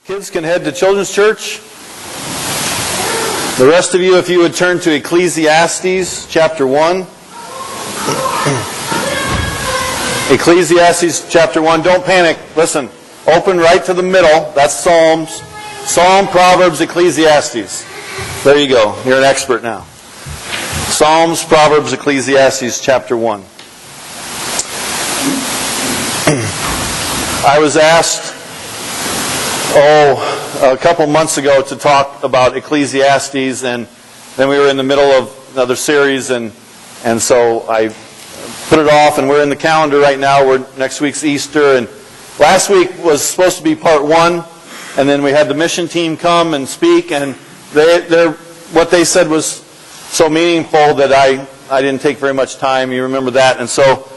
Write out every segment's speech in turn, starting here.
Kids can head to Children's Church. The rest of you, if you would turn to Ecclesiastes chapter 1. Ecclesiastes chapter 1. Don't panic. Listen. Open right to the middle. That's Psalms. Psalm, Proverbs, Ecclesiastes. There you go. You're an expert now. Psalms, Proverbs, Ecclesiastes chapter 1. I was asked a couple months ago to talk about Ecclesiastes, and then we were in the middle of another series, and so I put it off, and we're in the calendar right now. Next week's Easter, and last week was supposed to be part 1, and then we had the mission team come and speak, and what they said was so meaningful that I didn't take very much time. You remember that, and so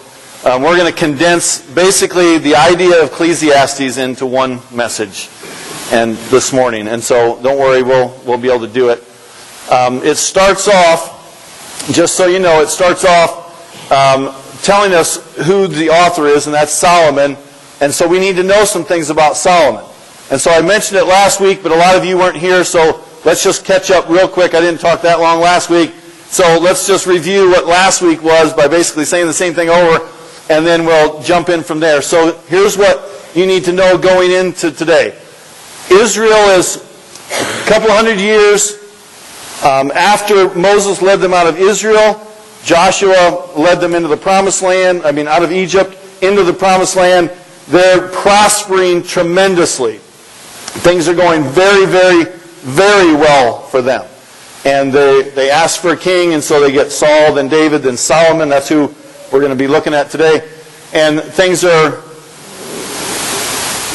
we're going to condense basically the idea of Ecclesiastes into one message and this morning. And so don't worry, we'll be able to do it. It starts off, just so you know, it starts off telling us who the author is, and that's Solomon. And so we need to know some things about Solomon. And so I mentioned it last week, but a lot of you weren't here, so let's just catch up real quick. I didn't talk that long last week. So let's just review what last week was by basically saying the same thing over, and then we'll jump in from there. So here's what you need to know going into today. Israel is a couple hundred years after Moses led them out of Israel. Joshua led them into the Promised Land, out of Egypt, into the Promised Land. They're prospering tremendously. Things are going very, very, very well for them. And they ask for a king, and so they get Saul, then David, then Solomon. That's who we're going to be looking at today. And things are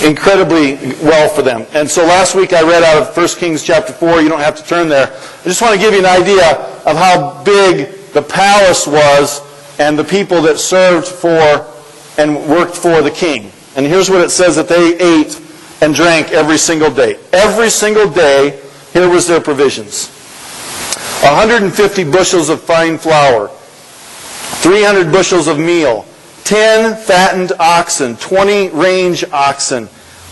incredibly well for them. And so last week I read out of 1 Kings chapter 4. You don't have to turn there. I just want to give you an idea of how big the palace was and the people that served for and worked for the king. And here's what it says that they ate and drank every single day. Every single day, here was their provisions. 150 bushels of fine flour, 300 bushels of meal, 10 fattened oxen, 20 range oxen,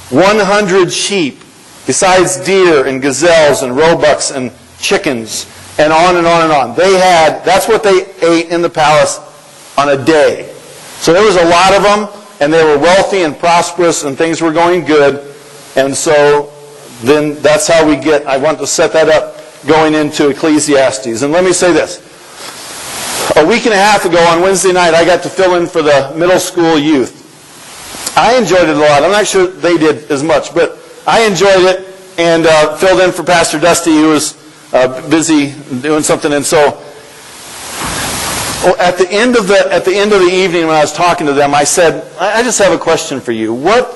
100 sheep, besides deer and gazelles and roebucks and chickens, and on and on and on. That's what they ate in the palace on a day. So there was a lot of them, and they were wealthy and prosperous, and things were going good. And so then that's how I want to set that up going into Ecclesiastes. And let me say this. A week and a half ago on Wednesday night, I got to fill in for the middle school youth. I enjoyed it a lot. I'm not sure they did as much, but I enjoyed it and filled in for Pastor Dusty, who was busy doing something. And so at the end of the evening, when I was talking to them, I said, "I just have a question for you. What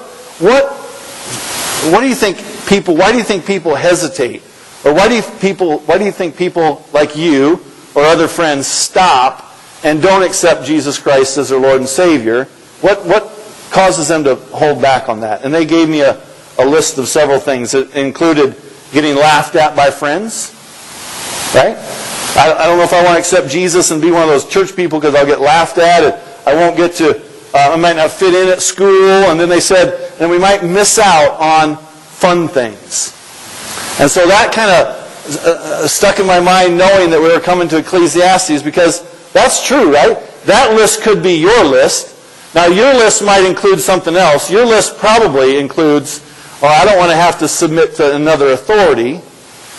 do you think people? Why do you think people hesitate, or why do you think people like you or other friends stop and don't accept Jesus Christ as their Lord and Savior? What causes them to hold back on that?" And they gave me a list of several things. It included getting laughed at by friends, right? I don't know if I want to accept Jesus and be one of those church people because I'll get laughed at, and I won't get to, I might not fit in at school, and then they said, and we might miss out on fun things. And so that kind of stuck in my mind, knowing that we were coming to Ecclesiastes, because that's true, right? That list could be your list. Now, your list might include something else. Your list probably includes, I don't want to have to submit to another authority.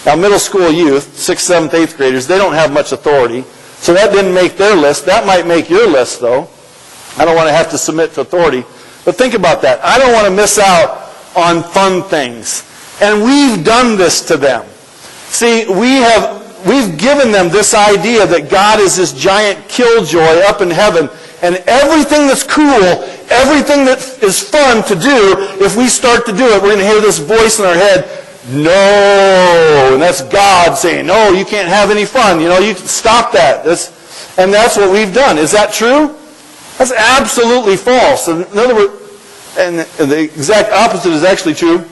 Now, middle school youth, 6th, 7th, 8th graders, they don't have much authority. So that didn't make their list. That might make your list, though. I don't want to have to submit to authority. But think about that. I don't want to miss out on fun things. And we've done this to them. See, we've given them this idea that God is this giant killjoy up in heaven, and everything that's cool, everything that is fun to do, if we start to do it, we're going to hear this voice in our head, "No," and that's God saying, "No, you can't have any fun. You can stop that." And that's what we've done. Is that true? That's absolutely false. In other words, and the exact opposite is actually true.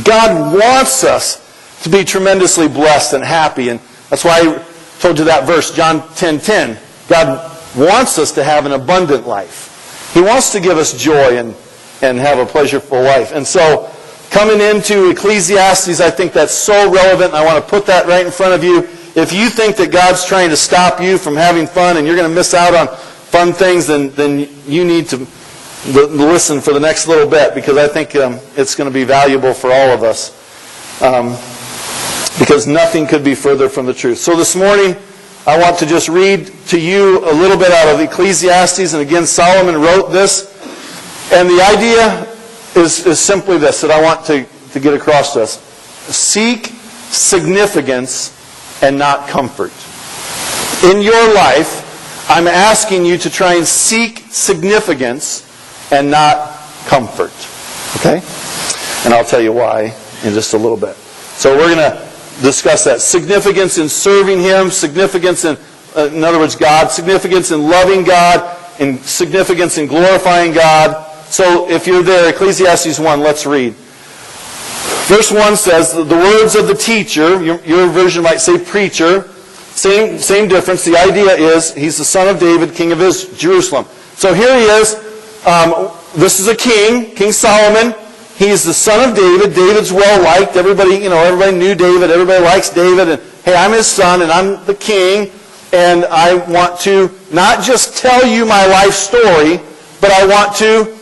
God wants us to be tremendously blessed and happy, and that's why I told you that verse, John 10:10. God wants us to have an abundant life. He wants to give us joy and have a pleasureful life. And so coming into Ecclesiastes, I think that's so relevant. I want to put that right in front of you. If you think that God's trying to stop you from having fun and you're going to miss out on fun things, then you need to listen for the next little bit, because I think it's going to be valuable for all of us. Because nothing could be further from the truth. So this morning, I want to just read to you a little bit out of Ecclesiastes. And again, Solomon wrote this. And the idea is simply this, that I want to get across to us. Seek significance and not comfort. In your life, I'm asking you to try and seek significance and not comfort. Okay? And I'll tell you why in just a little bit. So we're going to discuss that. Significance in serving Him, significance in other words, God, significance in loving God, and significance in glorifying God. So if you're there, Ecclesiastes 1, let's read. Verse 1 says, the words of the teacher, your version might say preacher, same difference. The idea is, he's the son of David, king of Jerusalem. So here he is. This is a king, King Solomon. He's the son of David. David's well-liked. Everybody knew David. Everybody likes David. And hey, I'm his son, and I'm the king. And I want to not just tell you my life story, but I want to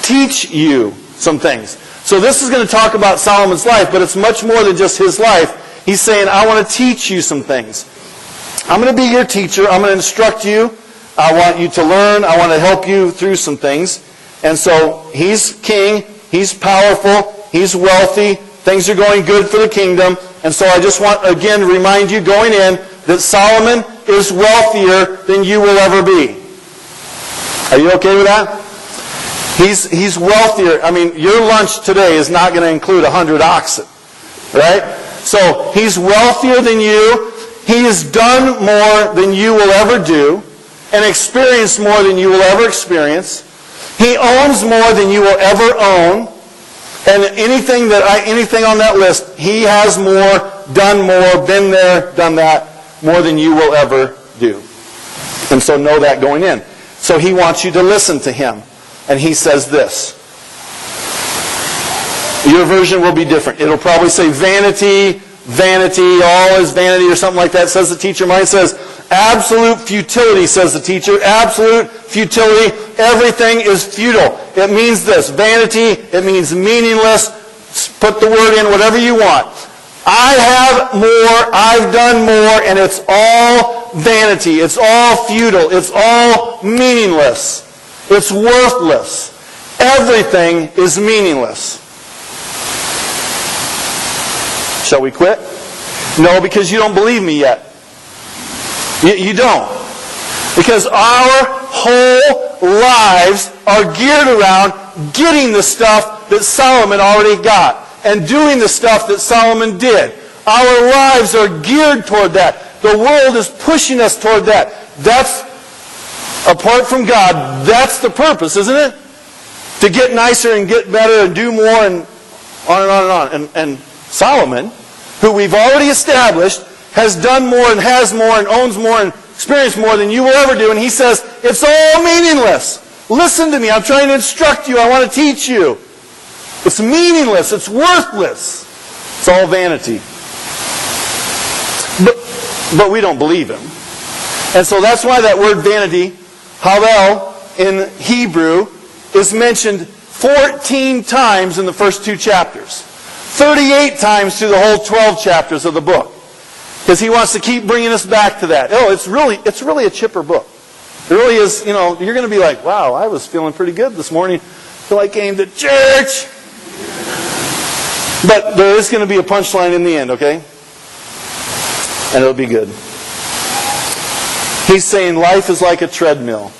teach you some things. So this is going to talk about Solomon's life, but it's much more than just his life. He's saying, I want to teach you some things. I'm going to be your teacher. I'm going to instruct you. I want you to learn. I want to help you through some things. And so he's king. He's powerful. He's wealthy. Things are going good for the kingdom. And so I just want, again, to remind you going in that Solomon is wealthier than you will ever be. Are you okay with that? He's wealthier. I mean, your lunch today is not going to include 100 oxen. Right? So he's wealthier than you. He has done more than you will ever do and experienced more than you will ever experience. He owns more than you will ever own. And anything on that list, he has more, done more, been there, done that, more than you will ever do. And so know that going in. So he wants you to listen to him. And he says this. Your version will be different. It'll probably say vanity, vanity, all is vanity or something like that, says the teacher. Mine says absolute futility, says the teacher. Absolute futility. Everything is futile. It means this. Vanity, it means meaningless. Put the word in, whatever you want. I have more, I've done more, and it's all vanity. It's all futile. It's all meaningless. It's worthless. Everything is meaningless. Shall we quit? No, because you don't believe me yet. You don't. Because our whole lives are geared around getting the stuff that Solomon already got and doing the stuff that Solomon did. Our lives are geared toward that. The world is pushing us toward that. That's, apart from God, that's the purpose, isn't it? To get nicer and get better and do more and on and on and on. And Solomon, who we've already established, has done more and has more and owns more and experienced more than you will ever do. And he says, it's all meaningless. Listen to me. I'm trying to instruct you. I want to teach you. It's meaningless. It's worthless. It's all vanity. But we don't believe him. And so that's why that word vanity, Hallel, in Hebrew, is mentioned 14 times in the first 2 chapters. 38 times through the whole 12 chapters of the book. Because he wants to keep bringing us back to that. Oh, it's really a chipper book. It really is, you're going to be like, wow, I was feeling pretty good this morning till I came to church. But there is going to be a punchline in the end, okay? And it'll be good. He's saying life is like a treadmill.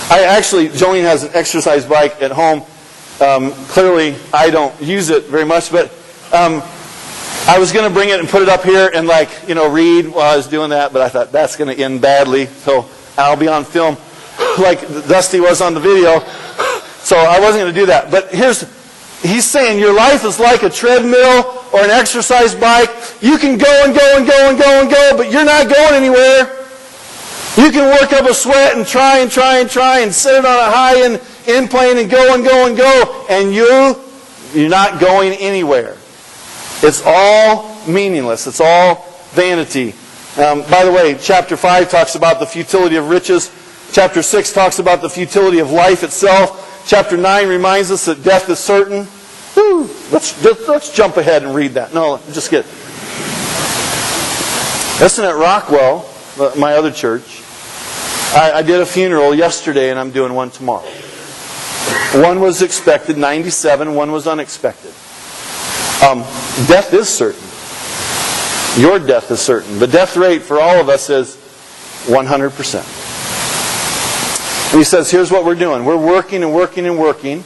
Jolene has an exercise bike at home. Clearly, I don't use it very much, but I was going to bring it and put it up here and read while I was doing that, but I thought that's going to end badly, so I'll be on film like Dusty was on the video. So I wasn't going to do that. But he's saying your life is like a treadmill or an exercise bike. You can go and go and go and go and go, but you're not going anywhere. You can work up a sweat and try and set it on a high end plane and go and go and go, and You're not going anywhere. It's all meaningless. It's all vanity. By the way, chapter 5 talks about the futility of riches. Chapter 6 talks about the futility of life itself. Chapter 9 reminds us that death is certain. Woo. Let's jump ahead and read that. No, just get it. Listen, at Rockwell, my other church, I did a funeral yesterday and I'm doing one tomorrow. One was expected, 97. One was unexpected. Death is certain. Your death is certain. The death rate for all of us is 100%. And he says, here's what we're doing. We're working and working and working,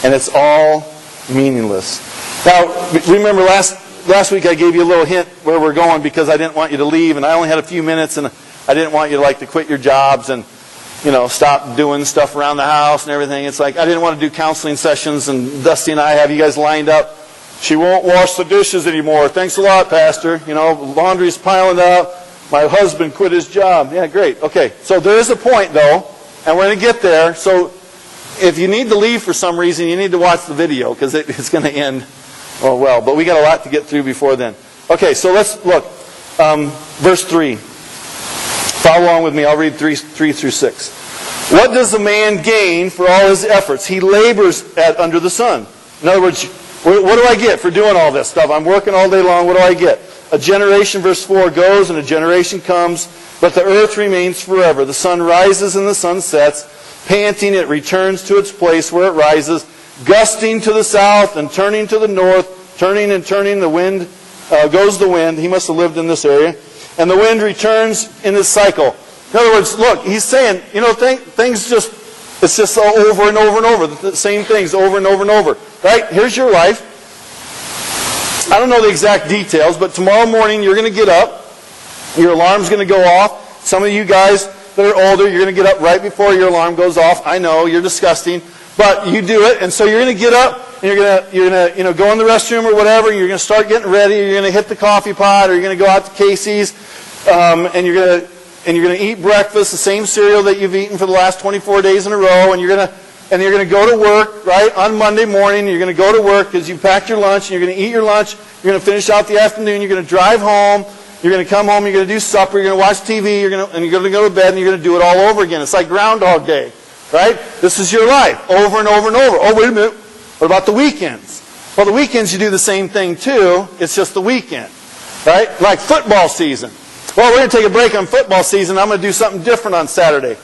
and it's all meaningless. Now, remember last week I gave you a little hint where we're going because I didn't want you to leave, and I only had a few minutes, and I didn't want you to quit your jobs and stop doing stuff around the house and everything. It's like I didn't want to do counseling sessions, and Dusty and I have you guys lined up. She won't wash the dishes anymore. Thanks a lot, Pastor. Laundry's piling up. My husband quit his job. Yeah, great. Okay, so there is a point, though, and we're going to get there. So if you need to leave for some reason, you need to watch the video because it's going to end, well. But we got a lot to get through before then. Okay, so let's look. Verse 3. Follow along with me. I'll read 3 through 6. What does a man gain for all his efforts? He labors under the sun. In other words, what do I get for doing all this stuff? I'm working all day long. What do I get? A generation, verse 4, goes and a generation comes, but the earth remains forever. The sun rises and the sun sets. Panting, it returns to its place where it rises, gusting to the south and turning to the north, turning and turning. The wind goes the wind. He must have lived in this area. And the wind returns in this cycle. In other words, look, he's saying, things it's just over and over and over. The same things over and over and over. Right? Here's your life. I don't know the exact details, but tomorrow morning you're going to get up. Your alarm's going to go off. Some of you guys that are older, you're going to get up right before your alarm goes off. I know, you're disgusting. But you do it, and so you're going to get up, and you're going to go in the restroom or whatever, and you're going to start getting ready, or you're going to hit the coffee pot, or you're going to go out to Casey's, and you're going to eat breakfast, the same cereal that you've eaten for the last 24 days in a row, and you're going to go to work, right, on Monday morning. You're going to go to work because you packed your lunch, and you're going to eat your lunch. You're going to finish out the afternoon. You're going to drive home. You're going to come home. You're going to do supper. You're going to watch TV. And you're going to go to bed, and you're going to do it all over again. It's like Groundhog Day, right? This is your life, over and over and over. Oh, wait a minute. What about the weekends? Well, the weekends you do the same thing too. It's just the weekend, right? Like football season. Well, we're going to take a break on football season. I'm going to do something different on Saturday.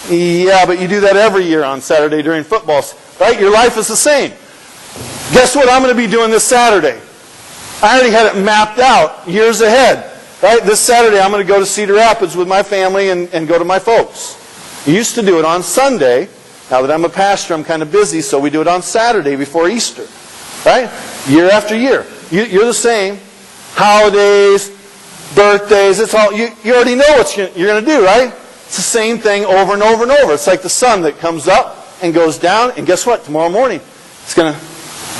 Yeah, but you do that every year on Saturday during football, right? Your life is the same. Guess what I'm going to be doing this Saturday? I already had it mapped out years ahead, right? This Saturday I'm going to go to Cedar Rapids with my family and go to my folks. We used to do it on Sunday. Now that I'm a pastor, I'm kind of busy, so we do it on Saturday before Easter, right? Year after year. You're the same. Holidays, birthdays, it's all, you already know what you're going to do, right? It's the same thing over and over and over. It's like the sun that comes up and goes down, and guess what? Tomorrow morning, it's going to,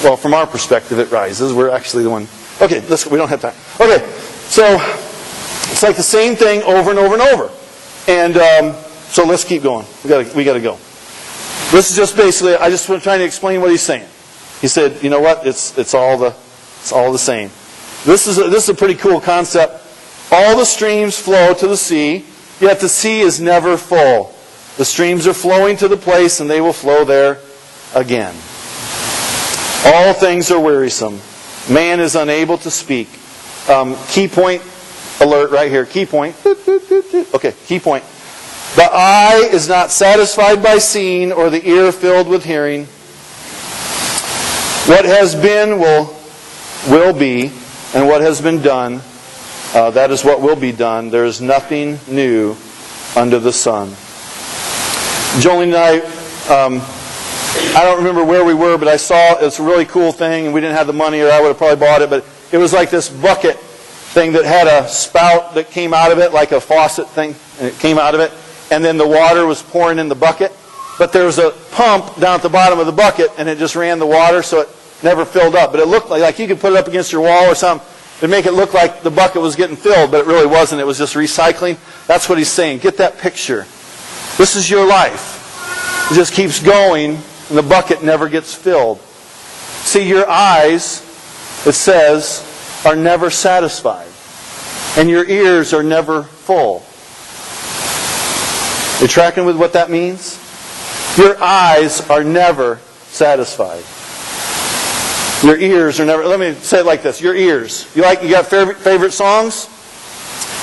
well, from our perspective, it rises. We're actually the one. Okay, we don't have time. Okay, so it's like the same thing over and over and over. And so let's keep going. We got to go. This is just basically, I just was trying to explain what he's saying. He said, you know what? It's all the same. This is a pretty cool concept. All the streams flow to the sea, yet the sea is never full. The streams are flowing to the place, and they will flow there again. All things are wearisome. Man is unable to speak. Key point alert right here. Key point. Okay, key point. The eye is not satisfied by seeing, or the ear filled with hearing. What has been will be, and what has been done, that is what will be done. There is nothing new under the sun. Jolene and I don't remember where we were, but I saw it's a really cool thing, and we didn't have the money, or I would have probably bought it, but it was like this bucket thing that had a spout that came out of it, like a faucet thing, and it came out of it, and then the water was pouring in the bucket, but there was a pump down at the bottom of the bucket, and it just ran the water, so it never filled up. But it looked like you could put it up against your wall or something, it'd make it look like the bucket was getting filled, but it really wasn't. It was just recycling. That's what he's saying. Get that picture. This is your life. It just keeps going, and the bucket never gets filled. see, your eyes, it says, are never satisfied. And your ears are never full. You tracking with what that means? Your eyes are never satisfied. Your ears are never... Let me say it like this. Your ears. You got favorite songs?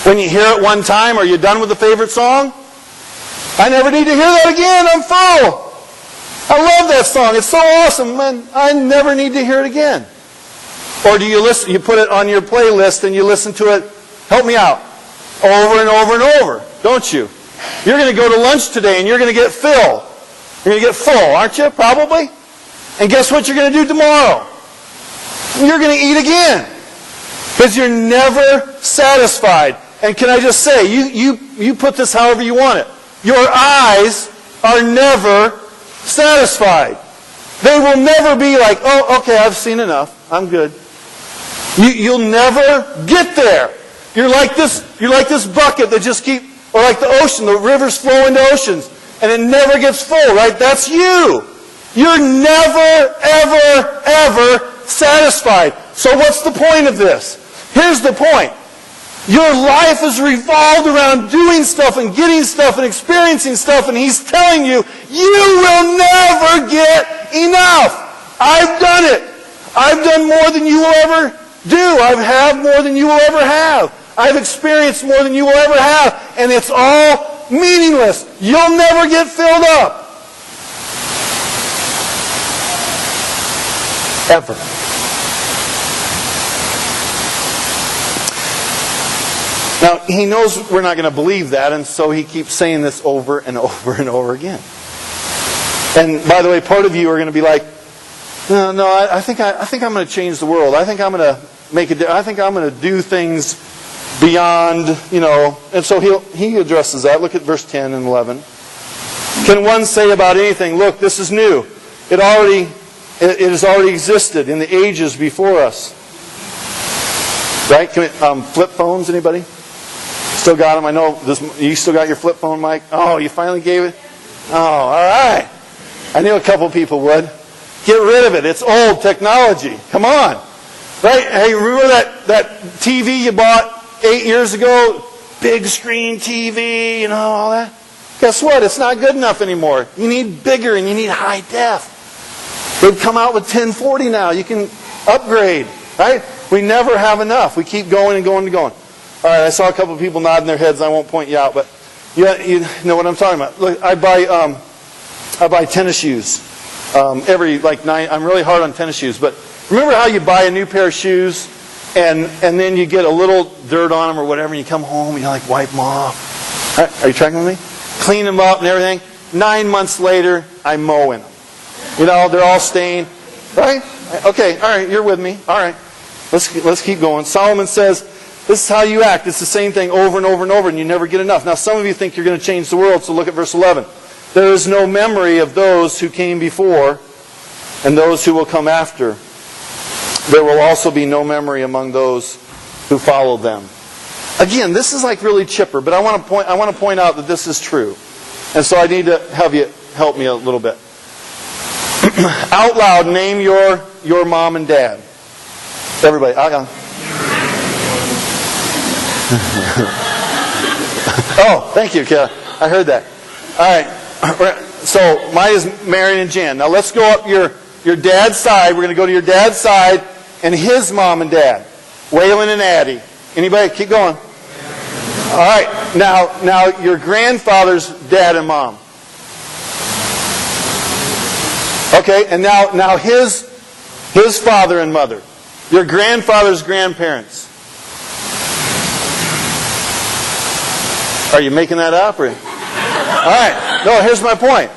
When you hear it one time, are you done with the favorite song? I never need to hear that again. I'm full. I love that song. It's so awesome, man. I never need to hear it again. Or do you listen? You put it on your playlist and you listen to it. Help me out. Over and over and over, don't you? You're going to go to lunch today and you're going to get full. You're going to get full, aren't you? Probably. And guess what you're going to do tomorrow? You're going to eat again. Because you're never satisfied. And can I just say, you put this however you want it. Your eyes are never satisfied. They will never be like, oh, okay, I've seen enough. I'm good. You'll never get there. You're like this bucket that just or like the ocean, the rivers flow into oceans, and it never gets full, right? That's you. You're never, ever, ever satisfied. So what's the point of this? Here's the point. Your life is revolved around doing stuff and getting stuff and experiencing stuff, and He's telling you, you will never get enough. I've done it. I've done more than you will ever do. I've had more than you will ever have. I've experienced more than you will ever have, and it's all meaningless. You'll never get filled up. Ever. Now, He knows we're not going to believe that, and so He keeps saying this over and over and over again. And by the way, part of you are going to be like, no, I think I'm going to change the world. I think I'm going to I think I'm going to do things beyond, And so He addresses that. Look at verse 10 and 11. Can one say about anything, look, this is new. It has already existed in the ages before us. Right? Can we, flip phones, anybody? Still got them? I know you still got your flip phone, Mike? Oh, you finally gave it? Oh, all right. I knew a couple people would. Get rid of it. It's old technology. Come on. Right? Hey, remember that TV you bought 8 years ago? Big screen TV, all that? Guess what? It's not good enough anymore. You need bigger and you need high def. They've come out with 1040 now. You can upgrade. Right? We never have enough. We keep going and going and going. All right, I saw a couple of people nodding their heads. I won't point you out, but you know what I'm talking about. Look, I buy tennis shoes every 9. I'm really hard on tennis shoes, but remember how you buy a new pair of shoes and then you get a little dirt on them or whatever, and you come home and you wipe them off. All right, are you tracking with me? Clean them up and everything. 9 months later, I mow in them. They're all stained, right? Okay, all right, you're with me. All right, let's keep going. Solomon says, this is how you act. It's the same thing over and over and over, and you never get enough. Now, some of you think you're going to change the world, so look at verse 11. There is no memory of those who came before and those who will come after. There will also be no memory among those who follow them. Again, this is really chipper, but I want to point out that this is true. And so I need to have you help me a little bit. Out loud, name your mom and dad. Everybody, out loud. Oh, thank you, Kara. I heard that. All right. So mine is Marion and Jan. Now let's go up your dad's side. We're going to go to your dad's side and his mom and dad, Waylon and Addie. Anybody? Keep going. All right. Now your grandfather's dad and mom. Okay. And now his father and mother. Your grandfather's grandparents. Are you making that up? All right. No, here's my point.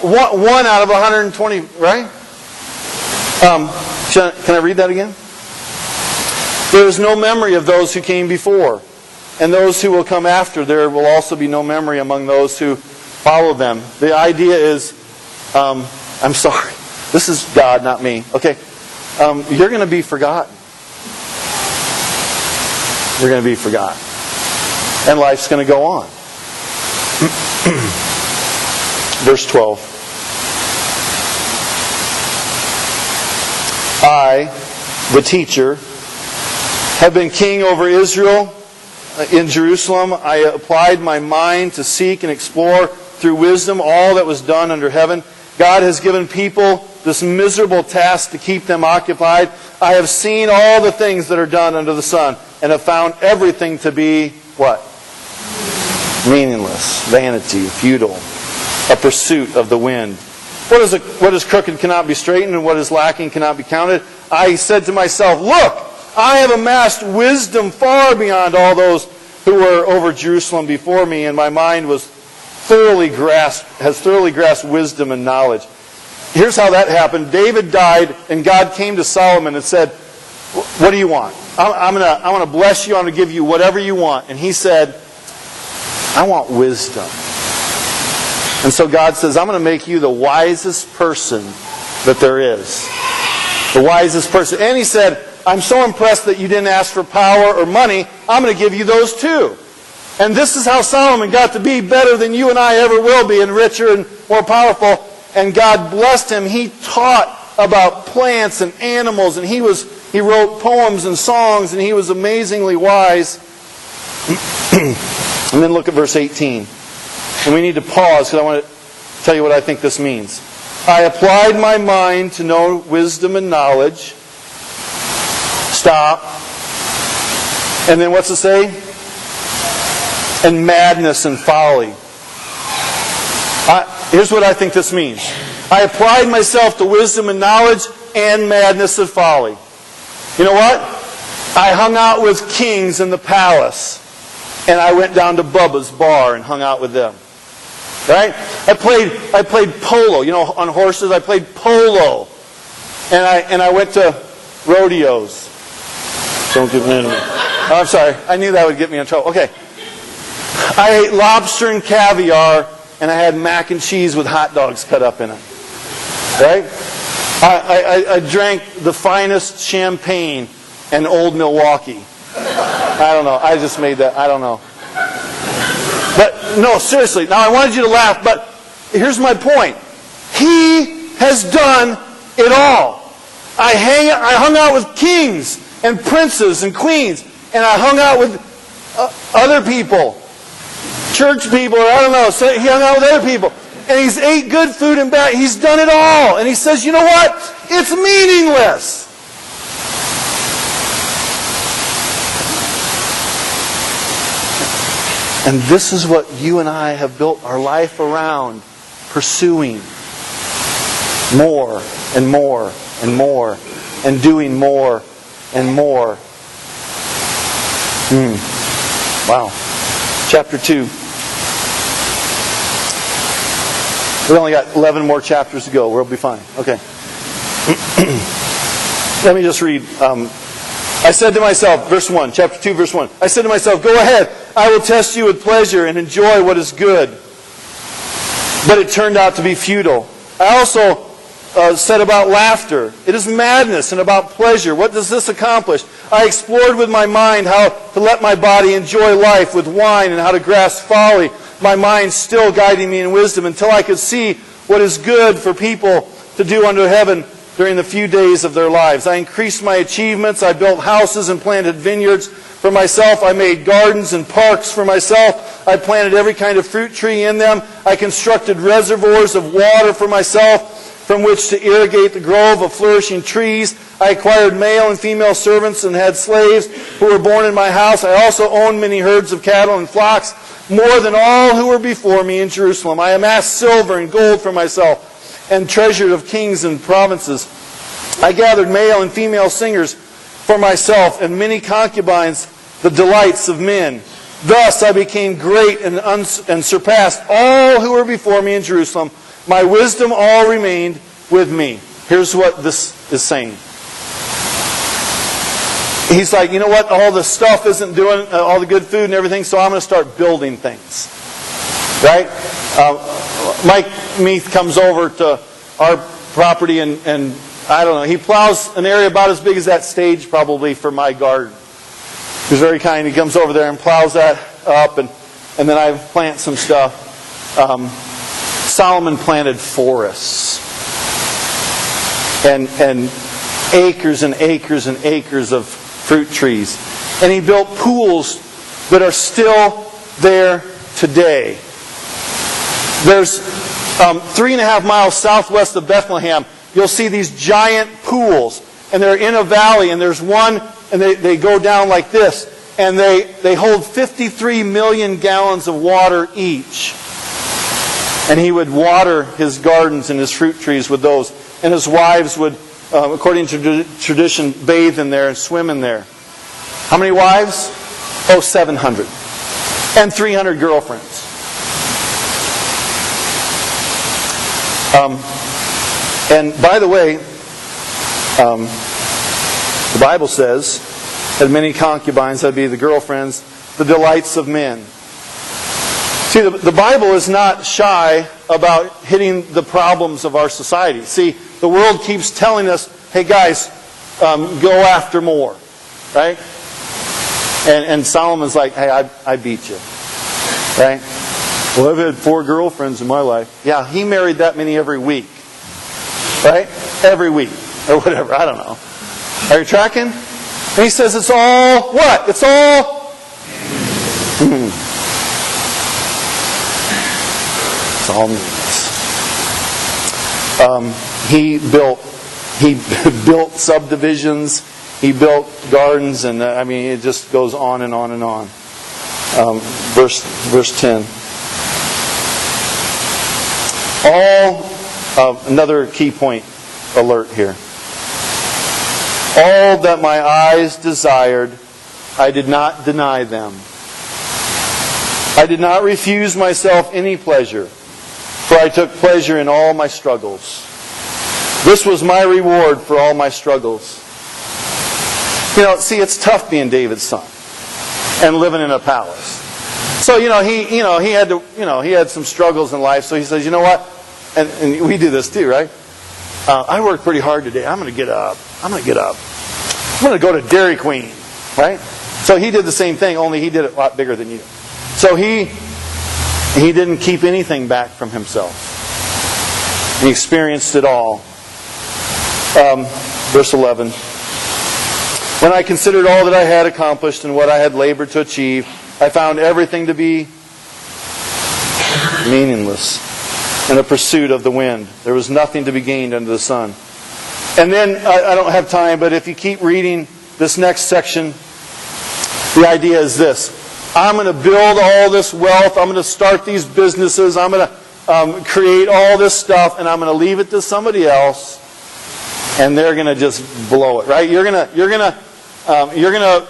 One out of 120, right? Can I read that again? There is no memory of those who came before, and those who will come after. There will also be no memory among those who follow them. The idea is, I'm sorry. This is God, not me. Okay. You're going to be forgotten. You're going to be forgotten. And life's going to go on. Verse 12. I, the teacher, have been king over Israel in Jerusalem. I applied my mind to seek and explore through wisdom all that was done under heaven. God has given people this miserable task to keep them occupied. I have seen all the things that are done under the sun and have found everything to be what? Meaningless, vanity, futile, a pursuit of the wind. What is crooked cannot be straightened, and what is lacking cannot be counted. I said to myself, look, I have amassed wisdom far beyond all those who were over Jerusalem before me, and my mind has thoroughly grasped wisdom and knowledge. Here's how that happened. David died, and God came to Solomon and said, what do you want? I'm going to bless you. I'm going to give you whatever you want. And he said, I want wisdom. And so God says, I'm going to make you the wisest person that there is. The wisest person. And he said, I'm so impressed that you didn't ask for power or money. I'm going to give you those too. And this is how Solomon got to be better than you and I ever will be, and richer and more powerful. And God blessed him. He taught about plants and animals, and he wrote poems and songs, and he was amazingly wise. And then look at verse 18. And we need to pause because I want to tell you what I think this means. I applied my mind to know wisdom and knowledge. Stop. And then what's it say? And madness and folly. Here's what I think this means. I applied myself to wisdom and knowledge and madness and folly. You know what? I hung out with kings in the palace. And I went down to Bubba's bar and hung out with them. Right? I played polo. You know, on horses, I played polo. And I went to rodeos. Don't get mad at me. Oh, I'm sorry. I knew that would get me in trouble. Okay. I ate lobster and caviar, and I had mac and cheese with hot dogs cut up in it. Right? I drank the finest champagne in Old Milwaukee. I don't know. I just made that. I don't know. But, no, seriously. Now, I wanted you to laugh, but here's my point. He has done it all. I hung out with kings and princes and queens, and I hung out with other people, church people, or I don't know. So he hung out with other people, and he's ate good food and bad. He's done it all, and he says, you know what? It's meaningless. And this is what you and I have built our life around, pursuing more and more and more, and doing more and more. Wow. Chapter 2. We only got 11 more chapters to go. We'll be fine. Okay. Let me just read. I said to myself, verse 1, chapter 2, verse 1. I said to myself, go ahead. I will test you with pleasure and enjoy what is good. But it turned out to be futile. I also said about laughter. It is madness, and about pleasure. What does this accomplish? I explored with my mind how to let my body enjoy life with wine and how to grasp folly, my mind still guiding me in wisdom until I could see what is good for people to do under heaven during the few days of their lives. I increased my achievements. I built houses and planted vineyards for myself. I made gardens and parks for myself. I planted every kind of fruit tree in them. I constructed reservoirs of water for myself from which to irrigate the grove of flourishing trees. I acquired male and female servants and had slaves who were born in my house. I also owned many herds of cattle and flocks, more than all who were before me in Jerusalem. I amassed silver and gold for myself and treasured of kings and provinces. I gathered male and female singers for myself and many concubines, the delights of men. Thus I became great and surpassed all who were before me in Jerusalem. My wisdom all remained with me. Here's what this is saying. He's like, you know what? All the stuff isn't doing, all the good food and everything, so I'm going to start building things. Right? Mike Meath comes over to our property and I don't know, he plows an area about as big as that stage probably for my garden. He's very kind. He comes over there and plows that up, and then I plant some stuff. Solomon planted forests. And acres and acres and acres of fruit trees. And he built pools that are still there today. There's 3.5 miles southwest of Bethlehem. You'll see these giant pools. And they're in a valley. And there's one, and they go down like this. And they hold 53 million gallons of water each. And he would water his gardens and his fruit trees with those. And his wives would, according to tradition, bathe in there and swim in there. How many wives? 700. And 300 girlfriends. And by the way, the Bible says that many concubines, that'd be the girlfriends, the delights of men. See, the Bible is not shy about hitting the problems of our society. See, the world keeps telling us, hey guys, go after more. Right? And Solomon's like, hey, I beat you. Right? Well, I've had 4 girlfriends in my life. Yeah, he married that many every week. Right? Every week. Or whatever. I don't know. Are you tracking? And he says it's all what? It's all... It's all meaningless. He built subdivisions. He built gardens, and it just goes on and on and on. Verse 10. Another key point alert here. All that my eyes desired, I did not deny them. I did not refuse myself any pleasure, for I took pleasure in all my struggles. This was my reward for all my struggles. See, it's tough being David's son and living in a palace. So, he had some struggles in life. So he says, you know what? And we do this too, right? I worked pretty hard today. I'm going to get up. I'm going to go to Dairy Queen, right? So he did the same thing, only he did it a lot bigger than you. So he didn't keep anything back from himself. He experienced it all. Verse 11. When I considered all that I had accomplished and what I had labored to achieve, I found everything to be meaningless in a pursuit of the wind. There was nothing to be gained under the sun. And then, I don't have time, but if you keep reading this next section, the idea is this. I'm going to build all this wealth. I'm going to start these businesses. I'm going to create all this stuff, and I'm going to leave it to somebody else, and they're going to just blow it, right? You're going to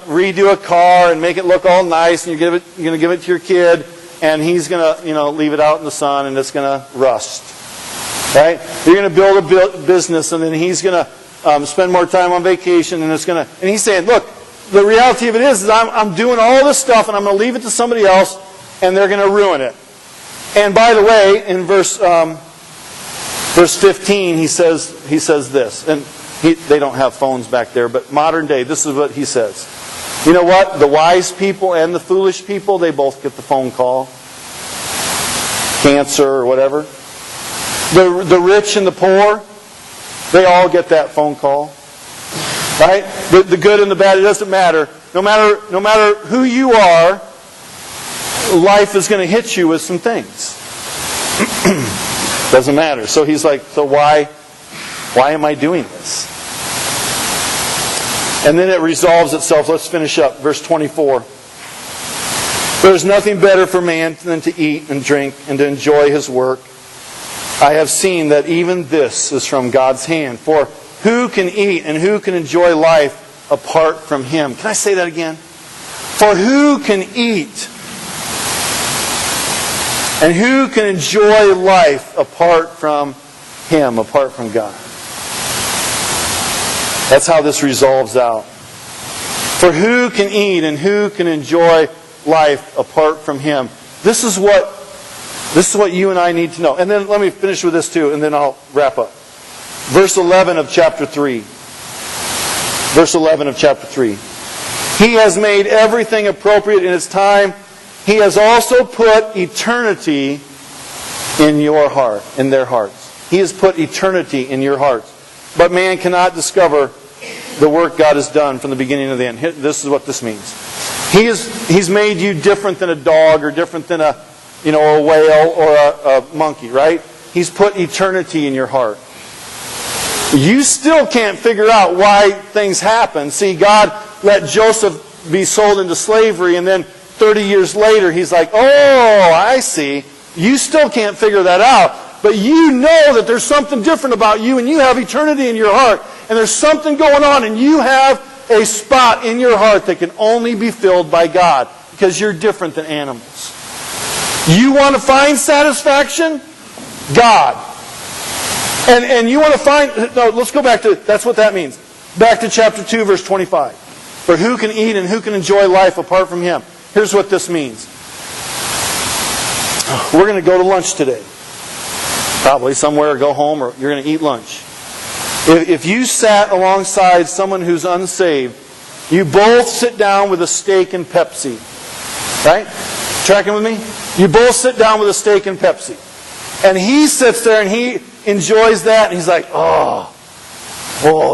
redo a car and make it look all nice, and you're going to give it to your kid, and he's going to leave it out in the sun, and it's going to rust. Right? You're going to build a business, and then he's going to spend more time on vacation, and and he's saying, look, the reality of it is I'm doing all this stuff, and I'm going to leave it to somebody else, and they're going to ruin it. And by the way, in verse 15, he says this, and they don't have phones back there, but modern day, this is what he says. You know what? The wise people and the foolish people, they both get the phone call. Cancer or whatever. The rich and the poor, they all get that phone call. Right? The good and the bad, it doesn't matter. No matter who you are, life is going to hit you with some things. Doesn't matter. So he's like, so why am I doing this? And then it resolves itself. Let's finish up. Verse 24. There is nothing better for man than to eat and drink and to enjoy his work. I have seen that even this is from God's hand. For who can eat and who can enjoy life apart from Him? Can I say that again? For who can eat and who can enjoy life apart from Him, apart from God? That's how this resolves out. For who can eat and who can enjoy life apart from Him? This is what you and I need to know. And then let me finish with this too, and then I'll wrap up. Verse 11 of chapter 3. Verse 11 of chapter 3. He has made everything appropriate in its time. He has also put eternity in your heart, in their hearts. He has put eternity in your hearts. But man cannot discover the work God has done from the beginning to the end. This is what this means. He's made you different than a dog or different than a whale or a monkey, right? He's put eternity in your heart. You still can't figure out why things happen. See, God let Joseph be sold into slavery, and then 30 years later, He's like, oh, I see. You still can't figure that out. But you know that there's something different about you, and you have eternity in your heart. And there's something going on, and you have a spot in your heart that can only be filled by God, because you're different than animals. You want to find satisfaction? God. And you want to find... No, let's go back to... That's what that means. Back to chapter 2, verse 25. For who can eat and who can enjoy life apart from Him? Here's what this means. We're going to go to lunch today. Probably somewhere, or go home, or you're going to eat lunch. If you sat alongside someone who's unsaved, you both sit down with a steak and Pepsi. Right? Tracking with me? You both sit down with a steak and Pepsi. And he sits there and he enjoys that, and he's like, oh,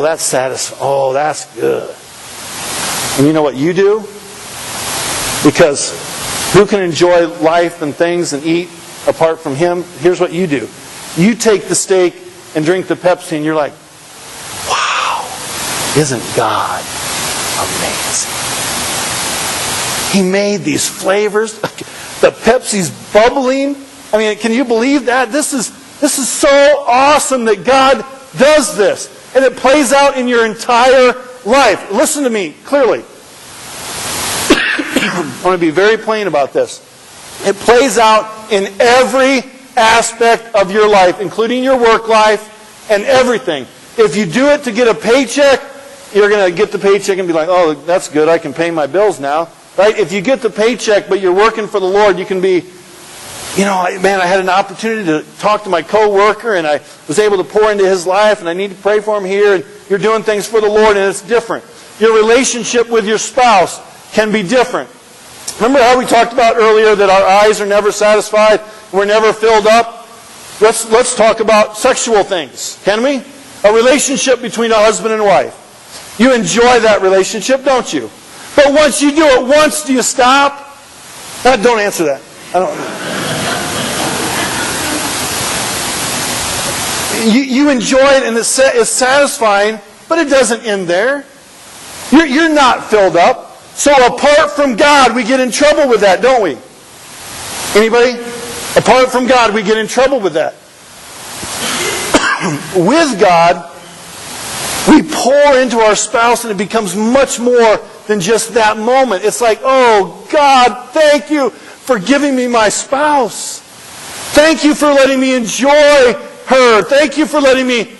that's satisfying. Oh, that's good. And you know what you do? Because who can enjoy life and things and eat apart from Him? Here's what you do. You take the steak and drink the Pepsi, and you're like, wow, isn't God amazing? He made these flavors. The Pepsi's bubbling. I mean, can you believe that? This is so awesome that God does this. And it plays out in your entire life. Listen to me clearly. I want to be very plain about this. It plays out in every aspect of your life, including your work life and everything. If you do it to get a paycheck, you're going to get the paycheck and be like, oh, that's good, I can pay my bills now. Right? If you get the paycheck but you're working for the Lord, you can be, man, I had an opportunity to talk to my coworker and I was able to pour into his life and I need to pray for him here, and you're doing things for the Lord and it's different. Your relationship with your spouse can be different. Remember how we talked about earlier that our eyes are never satisfied, we're never filled up? Let's talk about sexual things, can we? A relationship between a husband and wife. You enjoy that relationship, don't you? But once you do it once, do you stop? Don't answer that. You enjoy it and it's satisfying, but it doesn't end there. You're not filled up. So apart from God, we get in trouble with that, don't we? Anybody? Apart from God, we get in trouble with that. With God, we pour into our spouse and it becomes much more than just that moment. It's like, oh God, thank you for giving me my spouse. Thank you for letting me enjoy her. Thank you for letting me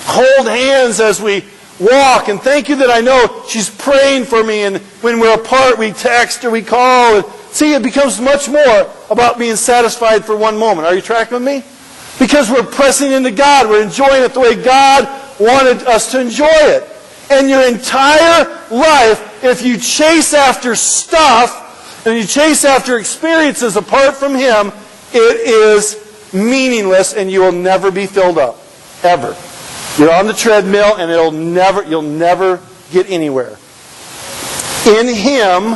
hold hands as we walk. And thank you that I know she's praying for me. And when we're apart, we text or we call. And see, it becomes much more about being satisfied for one moment. Are you tracking with me? Because we're pressing into God. We're enjoying it the way God wanted us to enjoy it. And your entire life, if you chase after stuff and you chase after experiences apart from Him, it is meaningless and you will never be filled up. Ever. You're on the treadmill and you'll never get anywhere. In Him,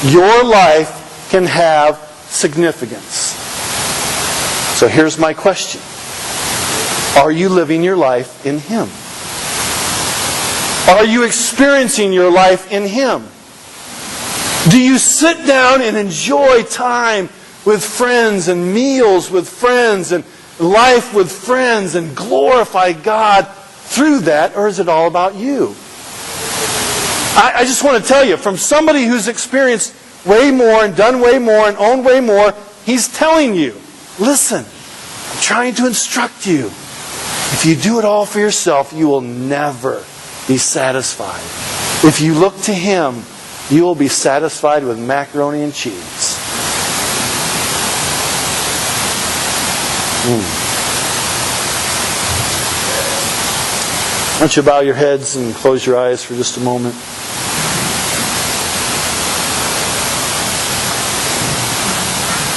your life can have significance. So here's my question. Are you living your life in Him? Are you experiencing your life in Him? Do you sit down and enjoy time with friends and meals with friends and life with friends and glorify God through that, or is it all about you? I just want to tell you, from somebody who's experienced way more and done way more and owned way more, he's telling you, listen, I'm trying to instruct you. If you do it all for yourself, you will never be satisfied. If you look to Him, you will be satisfied with macaroni and cheese. Why don't you bow your heads and close your eyes for just a moment?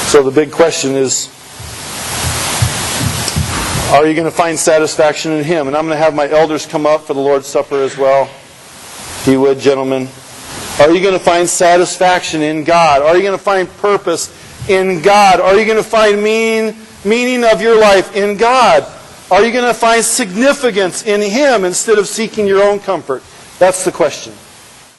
So the big question is, are you going to find satisfaction in Him? And I'm going to have my elders come up for the Lord's Supper as well. If you would, gentlemen. Are you going to find satisfaction in God? Are you going to find purpose in God? Are you going to find meaning of your life in God? Are you going to find significance in Him instead of seeking your own comfort? That's the question.